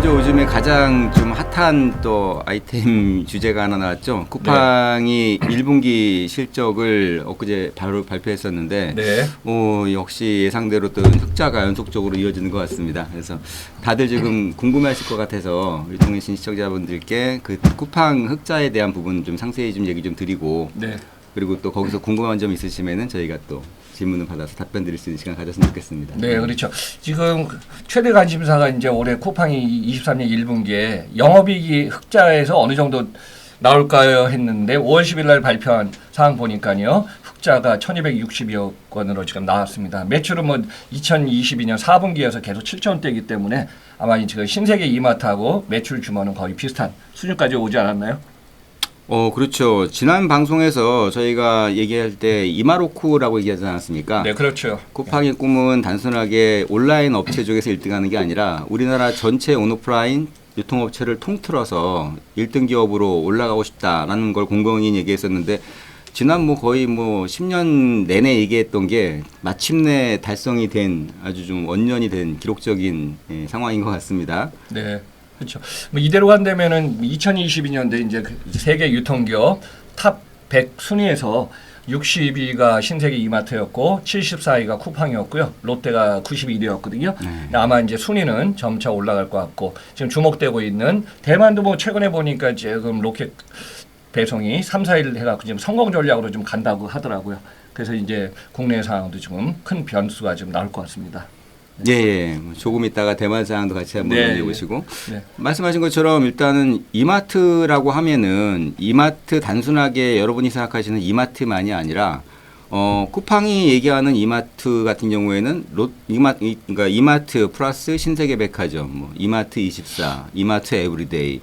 먼저 요즘에 가장 좀 핫한 또 아이템 주제가 하나 나왔죠. 쿠팡이 1분기 실적을 엊그제 바로 발표했었는데 역시 예상대로 또 흑자가 연속적으로 이어지는 것 같습니다. 그래서 다들 지금 궁금해하실 것 같아서 우리 통신신 시청자분들께 그 쿠팡 흑자에 대한 부분 좀 상세히 좀 얘기 좀 드리고 그리고 또 거기서 궁금한 점 있으시면은 저희가 또 질문을 받아서 답변 드릴 수 있는 시간 가졌으면 좋겠습니다. 네, 그렇죠. 지금 최대 관심사가 이제 올해 쿠팡이 23년 1분기에 영업이익이 흑자에서 어느 정도 나올까요 했는데 5월 10일 날 발표한 사항 보니까요. 흑자가 1260여 원으로 지금 나왔습니다. 매출은 뭐 2022년 4분기에서 계속 7천원대이기 때문에 아마 지금 신세계 이마트하고 매출 규모는 거의 비슷한 수준까지 오지 않았나요? 그렇죠. 지난 방송에서 저희가 얘기할 때 이마로쿠라고 얘기하지 않았습니까? 네, 그렇죠. 쿠팡의 꿈은 단순하게 온라인 업체 쪽에서 1등하는 게 아니라 우리나라 전체 온오프라인 유통업체를 통틀어서 1등 기업으로 올라가고 싶다라는 걸 공공연히 얘기했었는데 지난 거의 10년 내내 얘기했던 게 마침내 달성이 된 아주 좀 원년이 된 기록적인 상황인 것 같습니다. 네. 그렇죠. 이대로 간다면은 2022년대 이제 세계 유통기업 탑 100 순위에서 60위가 신세계 이마트였고 74위가 쿠팡이었고요. 롯데가 91위였거든요. 아마 이제 순위는 점차 올라갈 것 같고 지금 주목되고 있는 대만도 최근에 보니까 지금 로켓 배송이 3, 4일 해갖고 지금 성공 전략으로 좀 간다고 하더라고요. 그래서 이제 국내 상황도 지금 큰 변수가 좀 나올 것 같습니다. 예, 조금 있다가 대만 상황도 같이 한번 알려보시고 말씀하신 것처럼 일단은 이마트라고 하면은 이마트 단순하게 여러분이 생각하시는 이마트만이 아니라 쿠팡이 얘기하는 이마트 같은 경우에는 그러니까 이마트 플러스 신세계백화점, 이마트 24, 이마트 에브리데이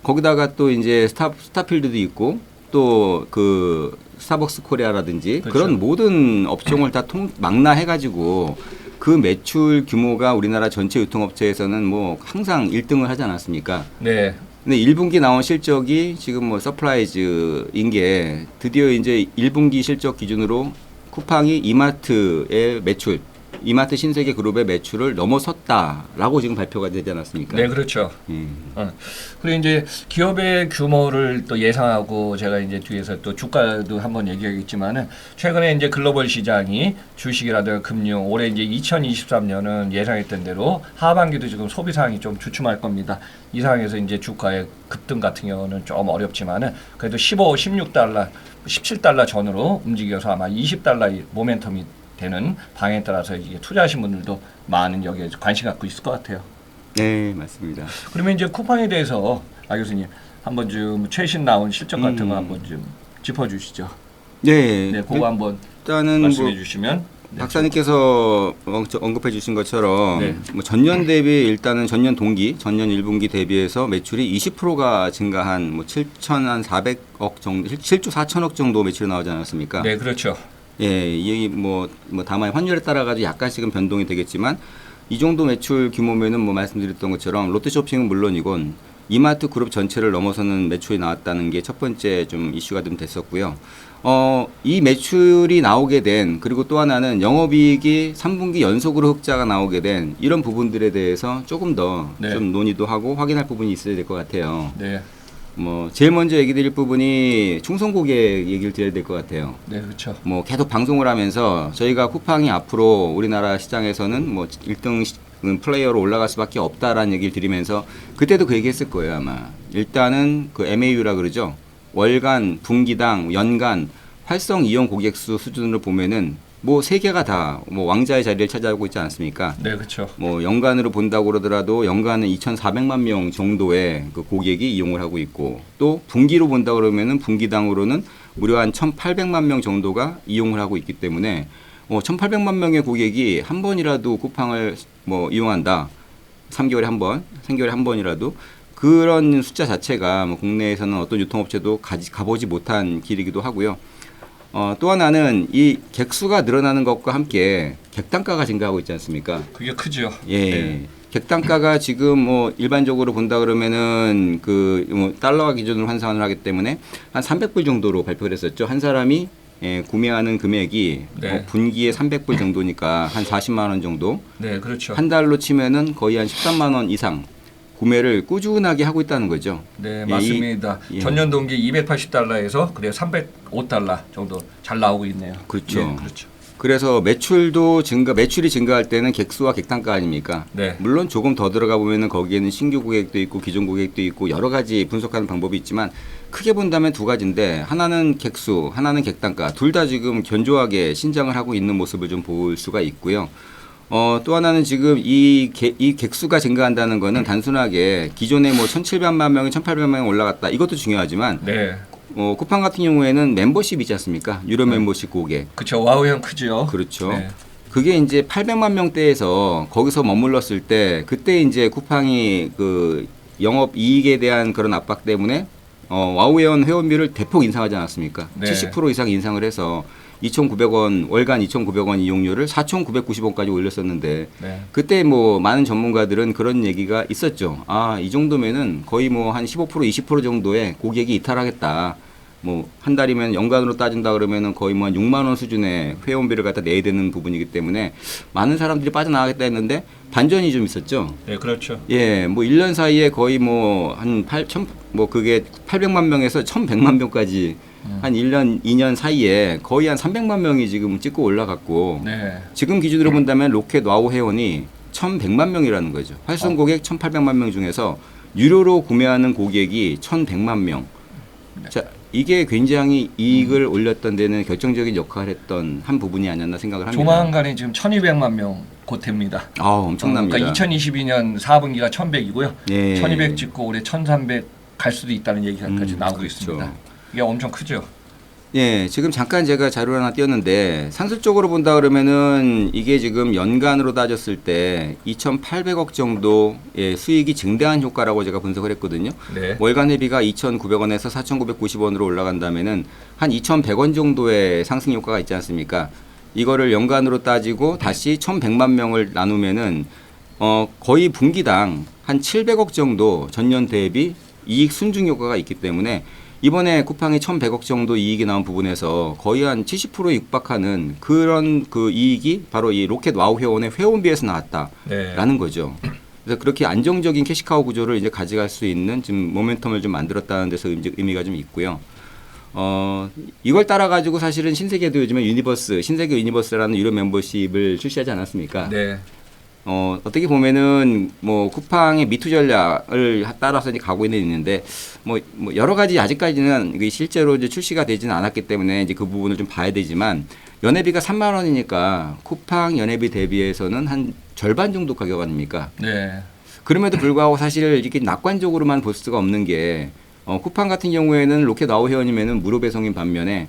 거기다가 또 이제 스타필드도 있고 또 그 스타벅스 코리아라든지 그런 모든 업종을 다 망라해가지고 그 매출 규모가 우리나라 전체 유통업체에서는 항상 1등을 하지 않았습니까? 네. 근데 1분기 나온 실적이 지금 서프라이즈인 게 드디어 이제 1분기 실적 기준으로 쿠팡이 이마트의 매출, 이마트 신세계 그룹의 매출을 넘어섰다라고 지금 발표가 되지 않았습니까? 네, 그렇죠. 그리고 이제 기업의 규모를 또 예상하고 제가 이제 뒤에서 또 주가도 한번 얘기하겠지만은 최근에 이제 글로벌 시장이 주식이라든가 금융 올해 이제 2023년은 예상했던 대로 하반기도 지금 소비 상황이 좀 주춤할 겁니다. 이 상황에서 이제 주가의 급등 같은 경우는 좀 어렵지만은 그래도 15, 16달러, 17달러 전으로 움직여서 아마 20달러의 모멘텀이 되는 방향에 따라서 이게 투자하신 분들도 많은 여기에 관심 갖고 있을 것 같아요. 네, 맞습니다. 그러면 이제 쿠팡에 대해서 교수님 한번 좀 최신 나온 실적 같은 거 한번 좀 짚어주시죠. 네, 그거 한번 일단은 말씀해 주시면. 박사님께서 언급해 주신 것처럼 전년 대비 일단은 전년 동기, 전년 1분기 대비해서 매출이 20%가 증가한 7,400억 정도, 7조 4천억 정도 매출이 나오지 않았습니까? 네, 그렇죠. 예, 이 다만 환율에 따라 가지고 약간씩은 변동이 되겠지만 이 정도 매출 규모면은 말씀드렸던 것처럼 롯데쇼핑은 물론이건 이마트 그룹 전체를 넘어서는 매출이 나왔다는 게 첫 번째 좀 이슈가 좀 됐었고요. 이 매출이 나오게 된 그리고 또 하나는 영업이익이 3분기 연속으로 흑자가 나오게 된 이런 부분들에 대해서 조금 더 좀 논의도 하고 확인할 부분이 있어야 될 것 같아요. 네. 제일 먼저 얘기 드릴 부분이 충성 고객 얘기를 드려야 될 것 같아요. 네, 그렇죠. 계속 방송을 하면서 저희가 쿠팡이 앞으로 우리나라 시장에서는 1등 플레이어로 올라갈 수밖에 없다라는 얘기를 드리면서 그때도 그 얘기 했을 거예요, 아마. 일단은 그 MAU라 그러죠. 월간, 분기당, 연간 활성 이용 고객 수 수준으로 보면은 세 개가 다 왕자의 자리를 차지하고 있지 않습니까? 네, 그렇죠. 연간으로 본다고 그러더라도 연간은 2,400만 명 정도의 그 고객이 이용을 하고 있고 또 분기로 본다 그러면은 분기당으로는 무려 한 1,800만 명 정도가 이용을 하고 있기 때문에 1,800만 명의 고객이 한 번이라도 쿠팡을 이용한다. 3개월에 한 번, 3개월에 한 번이라도 그런 숫자 자체가 국내에서는 어떤 유통업체도 가보지 못한 길이기도 하고요. 또 하나는 이 객수가 늘어나는 것과 함께 객단가가 증가하고 있지 않습니까? 그게 크죠. 예. 네. 객단가가 지금 일반적으로 본다 그러면은 달러 기준으로 환산을 하기 때문에 한 300불 정도로 발표를 했었죠. 한 사람이 구매하는 금액이 분기에 300불 정도니까 한 40만 원 정도. 네, 그렇죠. 한 달로 치면은 거의 한 13만 원 이상. 구매를 꾸준하게 하고 있다는 거죠. 네, 맞습니다. 예. 전년 동기 280달러에서 그래 305달러 정도 잘 나오고 있네요. 그렇죠. 예, 그렇죠. 그래서 매출이 증가할 때는 객수와 객단가 아닙니까? 네. 물론 조금 더 들어가 보면은 거기에는 신규 고객도 있고 기존 고객도 있고 여러 가지 분석하는 방법이 있지만 크게 본다면 두 가지인데 하나는 객수, 하나는 객단가 둘 다 지금 견조하게 신장을 하고 있는 모습을 좀 볼 수가 있고요. 또 하나는 지금 이 객수가 증가한다는 거는 단순하게 기존에 뭐 1,700만 명이 1,800만 명 올라갔다 이것도 중요하지만 네. 쿠팡 같은 경우에는 멤버십이 있지 않습니까? 유료 멤버십 고객. 그렇죠. 와우형 크죠. 그렇죠. 네. 그게 이제 800만 명대에서 거기서 머물렀을 때 그때 이제 쿠팡이 그 영업 이익에 대한 그런 압박 때문에 와우 회원비를 대폭 인상하지 않았습니까? 네. 70% 이상 인상을 해서 2,900원 월간 2,900원 이용료를 4,990원까지 올렸었는데 네. 그때 뭐 많은 전문가들은 그런 얘기가 있었죠. 아, 이 정도면은 거의 뭐 한 15% 20% 정도의 고객이 이탈하겠다. 뭐 한 달이면 연간으로 따진다 그러면은 거의 뭐 한 6만 원 수준의 회원비를 갖다 내야 되는 부분이기 때문에 많은 사람들이 빠져나가겠다 했는데 반전이 좀 있었죠. 네, 그렇죠. 예, 뭐 1년 사이에 거의 뭐 한 8천 뭐 그게 800만 명에서 1,100만 명까지 한 1년 2년 사이에 거의 한 300만 명이 지금 찍고 올라갔고 네. 지금 기준으로 본다면 로켓 와우 회원이 1,100만 명이라는 거죠. 활성 고객 1,800만 명 중에서 유료로 구매하는 고객이 1,100만 명. 자, 이게 굉장히 이익을 올렸던 데는 결정적인 역할을 했던 한 부분이 아니었나 생각을 합니다. 조만간에 지금 1,200만 명 곧 됩니다. 아, 엄청납니다. 그러니까 2022년 4분기가 1,100이고요. 예. 1,200 찍고 올해 1,300 갈 수도 있다는 얘기까지 나오고 그렇죠. 있습니다. 이게 엄청 크죠. 예, 지금 잠깐 제가 자료를 하나 띄웠는데 산술적으로 본다 그러면은 이게 지금 연간으로 따졌을 때 2,800억 정도의 수익이 증대한 효과라고 제가 분석을 했거든요. 네. 월간 회비가 2,900원에서 4,990원으로 올라간다면은 한 2,100원 정도의 상승 효과가 있지 않습니까? 이거를 연간으로 따지고 다시 1,100만 명을 나누면은 거의 분기당 한 700억 정도 전년 대비 이익 순증 효과가 있기 때문에 이번에 쿠팡이 1,100억 정도 이익이 나온 부분에서 거의 한 70%에 육박하는 그런 그 이익이 바로 이 로켓 와우 회원의 회원비에서 나왔다라는 네. 거죠. 그래서 그렇게 안정적인 캐시카우 구조를 이제 가져갈 수 있는 지금 모멘텀을 좀 만들었다는 데서 의미가 좀 있고요. 이걸 따라 가지고 사실은 신세계도 요즘에 신세계 유니버스라는 유료 멤버십을 출시하지 않았습니까? 네. 어떻게 보면은 뭐 쿠팡의 미투 전략을 따라서 이제 가고 있는데 뭐 여러 가지 아직까지는 이게 실제로 이제 출시가 되지는 않았기 때문에 이제 그 부분을 좀 봐야 되지만 연회비가 3만 원이니까 쿠팡 연회비 대비해서는 한 절반 정도 가격 아닙니까? 네. 그럼에도 불구하고 사실 이렇게 낙관적으로만 볼 수가 없는 게 쿠팡 같은 경우에는 로켓 와우 회원이면은 무료 배송인 반면에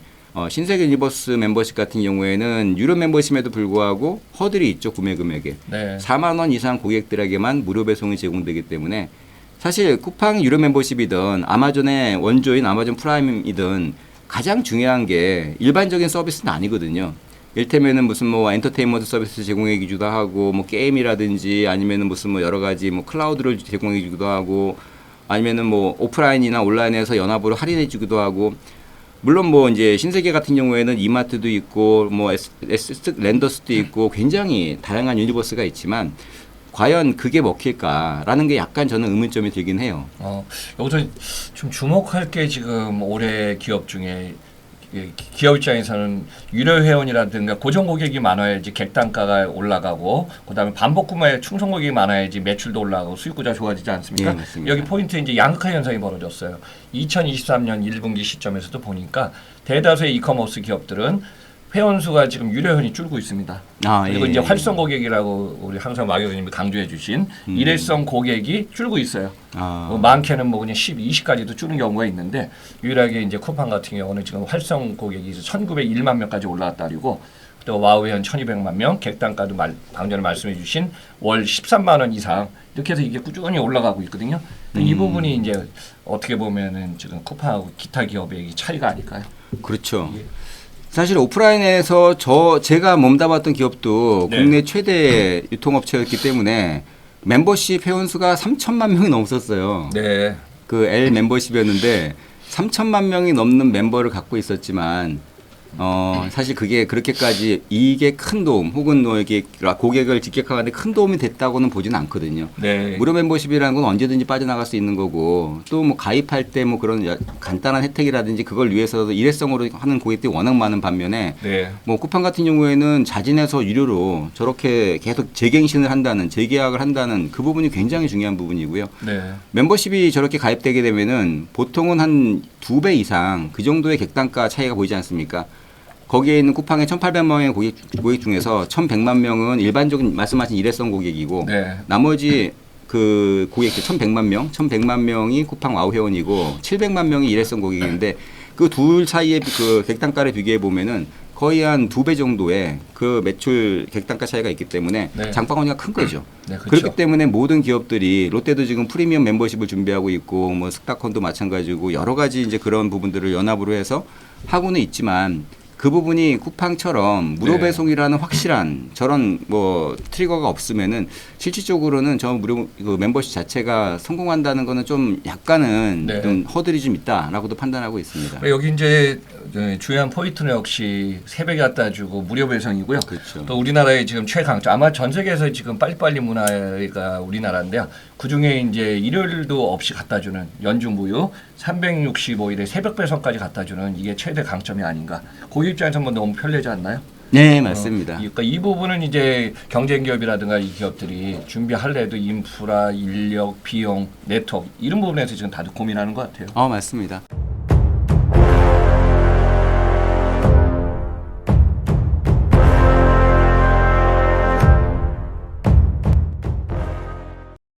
신세계 유니버스 멤버십 같은 경우에는 유료 멤버십에도 불구하고 허들이 있죠. 구매 금액에. 네. 4만 원 이상 고객들에게만 무료 배송이 제공되기 때문에 사실 쿠팡 유료 멤버십이든 아마존의 원조인 아마존 프라임이든 가장 중요한 게 일반적인 서비스는 아니거든요. 일테면은 무슨 뭐 엔터테인먼트 서비스 제공해 주기도 하고 뭐 게임이라든지 아니면은 무슨 뭐 여러 가지 뭐 클라우드를 제공해 주기도 하고 아니면은 뭐 오프라인이나 온라인에서 연합으로 할인해 주기도 하고 물론 뭐 이제 신세계 같은 경우에는 이마트도 있고 뭐 랜더스도 있고 굉장히 다양한 유니버스가 있지만 과연 그게 먹힐까라는 게 약간 저는 의문점이 들긴 해요. 여기서 좀 주목할 게 지금 올해 기업 중에 기업 입장에서는 유료 회원이라든가 고정 고객이 많아야지 객단가가 올라가고 그다음에 반복 구매 충성 고객이 많아야지 매출도 올라가고 수익 구조가 좋아지지 않습니까? 네, 맞습니다. 여기 포인트 이제 양극화 현상이 벌어졌어요. 2023년 1분기 시점에서도 보니까 대다수의 이커머스 기업들은 회원 수가 지금 유료 회원이 줄고 있습니다. 그리고 이제 활성 고객이라고 우리 항상 마 교수님이 강조해 주신 일회성 고객이 줄고 있어요. 많게는 뭐 그냥 10, 20까지도 줄는 경우가 있는데 유일하게 이제 쿠팡 같은 경우는 지금 활성 고객이 1,901만 명까지 올라왔다리고 또 와우 회원 1,200만 명, 객단가도 방금 전에 말씀해 주신 월 13만 원 이상 이렇게 해서 이게 꾸준히 올라가고 있거든요. 이 부분이 이제 어떻게 보면은 지금 쿠팡하고 기타 기업의 차이가 아닐까요? 그렇죠. 사실 오프라인에서 제가 몸담았던 기업도 네. 국내 최대 유통업체였기 때문에 멤버십 회원수가 3천만 명이 넘었었어요. 네. 그 L 멤버십이었는데 3천만 명이 넘는 멤버를 갖고 있었지만 사실 그게 그렇게까지 이익에 큰 도움 혹은 뭐 이게 고객을 직격하는데 큰 도움이 됐다고는 보지는 않거든요. 네. 무료 멤버십이라는 건 언제든지 빠져나갈 수 있는 거고 또 뭐 가입할 때 뭐 그런 간단한 혜택이라든지 그걸 위해서도 일회성으로 하는 고객들이 워낙 많은 반면에 네. 뭐 쿠팡 같은 경우에는 자진해서 유료로 저렇게 계속 재갱신을 한다는 재계약을 한다는 그 부분이 굉장히 중요한 부분이고요. 네. 멤버십이 저렇게 가입되게 되면은 보통은 한 2배 이상 그 정도의 객단가 차이가 보이지 않습니까? 거기에 있는 쿠팡의 1,800만 명의 고객 중에서 1,100만 명은 일반적인 말씀하신 일회성 고객이고 네. 나머지 그 고객들 1,100만 명이 쿠팡 와우 회원이고 700만 명이 일회성 고객인데 그 둘 사이의 그 객단가를 비교해 보면은 거의 한 2배 정도의 그 매출 객단가 차이가 있기 때문에 네. 장바구니가 큰 거죠. 네, 그렇죠. 그렇기 때문에 모든 기업들이 롯데도 지금 프리미엄 멤버십을 준비하고 있고 뭐 스타컨도 마찬가지고 여러 가지 이제 그런 부분들을 연합으로 해서 하고는 있지만 그 부분이 쿠팡처럼 무료 네. 배송이라는 확실한 저런 뭐 트리거가 없으면은 실질적으로는 저 무료 그 멤버십 자체가 성공한다는 거는 좀 약간은 네. 좀 허들이 좀 있다라고도 판단하고 있습니다. 여기 이제 중요한 포인트는 역시 새벽에 갖다 주고 무료 배송이고요. 그렇죠. 또 우리나라의 지금 최강점 아마 전 세계에서 지금 빨리빨리 문화가 우리나라인데요. 그 중에 이제 일요일도 없이 갖다 주는 연중 무휴 365일에 새벽 배송까지 갖다 주는 이게 최대 강점이 아닌가. 고객 입장에서 뭐 너무 편리하지 않나요? 네, 맞습니다. 그러니까 이 부분은 이제 경쟁 기업이라든가 이 기업들이 준비할래도 인프라, 인력, 비용, 네트워크 이런 부분에서 지금 다들 고민하는 것 같아요. 맞습니다.